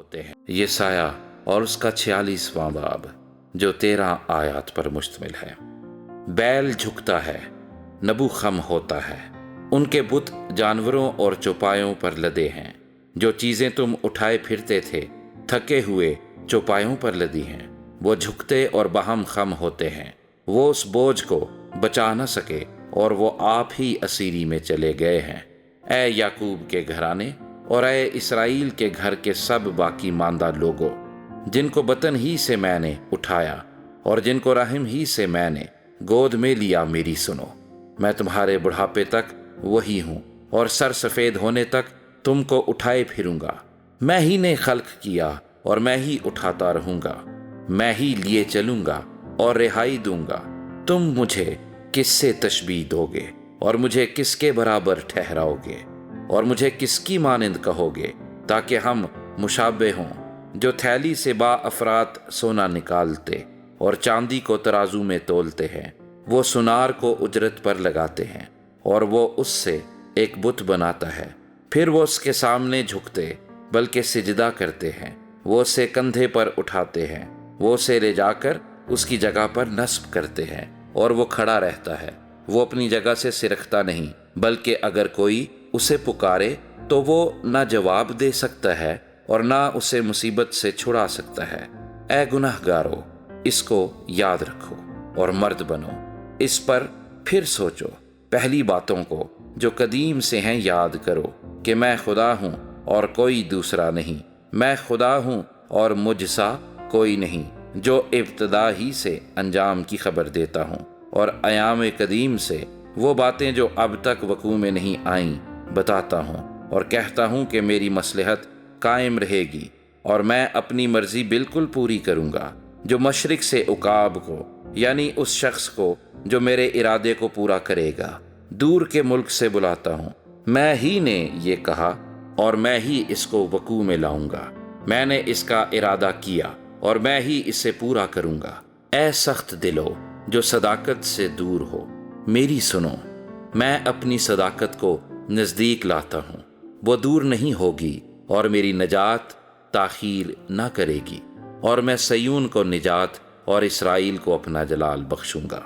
ہوتے ہیں۔ یہ سایہ اور اس کا 46واں باب جو 13 آیات پر مشتمل ہے۔ بیل جھکتا ہے، نبو خم ہوتا ہے، ان کے بت جانوروں اور چوپایوں پر لدے ہیں۔ جو چیزیں تم اٹھائے پھرتے تھے تھکے ہوئے چوپایوں پر لدی ہیں۔ وہ جھکتے اور باہم خم ہوتے ہیں، وہ اس بوجھ کو بچا نہ سکے اور وہ آپ ہی اسیری میں چلے گئے ہیں۔ اے یعقوب کے گھرانے اور اے اسرائیل کے گھر کے سب باقی ماندہ لوگوں، جن کو بطن ہی سے میں نے اٹھایا اور جن کو رحم ہی سے میں نے گود میں لیا، میری سنو۔ میں تمہارے بڑھاپے تک وہی ہوں اور سر سفید ہونے تک تم کو اٹھائے پھروں گا۔ میں ہی نے خلق کیا اور میں ہی اٹھاتا رہوں گا، میں ہی لیے چلوں گا اور رہائی دوں گا۔ تم مجھے کس سے تشبیہ دو گے اور مجھے کس کے برابر ٹھہراؤ گے اور مجھے کس کی مانند کہو گے تاکہ ہم مشابہ ہوں؟ جو تھیلی سے با افرات سونا نکالتے اور چاندی کو ترازو میں تولتے ہیں، وہ سونار کو اجرت پر لگاتے ہیں اور وہ اس سے ایک بت بناتا ہے، پھر وہ اس کے سامنے جھکتے بلکہ سجدہ کرتے ہیں۔ وہ اسے کندھے پر اٹھاتے ہیں، وہ اسے لے جا کر اس کی جگہ پر نصب کرتے ہیں اور وہ کھڑا رہتا ہے۔ وہ اپنی جگہ سے سرکتا نہیں، بلکہ اگر کوئی اسے پکارے تو وہ نہ جواب دے سکتا ہے اور نہ اسے مصیبت سے چھڑا سکتا ہے۔ اے گناہ گارو، اس کو یاد رکھو اور مرد بنو، اس پر پھر سوچو۔ پہلی باتوں کو جو قدیم سے ہیں یاد کرو کہ میں خدا ہوں اور کوئی دوسرا نہیں۔ میں خدا ہوں اور مجھ سا کوئی نہیں، جو ابتدا ہی سے انجام کی خبر دیتا ہوں اور ایام قدیم سے وہ باتیں جو اب تک وقوع میں نہیں آئیں بتاتا ہوں، اور کہتا ہوں کہ میری مصلحت قائم رہے گی اور میں اپنی مرضی بالکل پوری کروں گا۔ جو مشرق سے عقاب کو، یعنی اس شخص کو جو میرے ارادے کو پورا کرے گا، دور کے ملک سے بلاتا ہوں۔ میں ہی نے یہ کہا اور میں ہی اس کو وقوع میں لاؤں گا۔ میں نے اس کا ارادہ کیا اور میں ہی اسے پورا کروں گا۔ اے سخت دلو جو صداقت سے دور ہو، میری سنو۔ میں اپنی صداقت کو نزدیک لاتا ہوں، وہ دور نہیں ہوگی اور میری نجات تاخیر نہ کرے گی، اور میں سیون کو نجات اور اسرائیل کو اپنا جلال بخشوں گا۔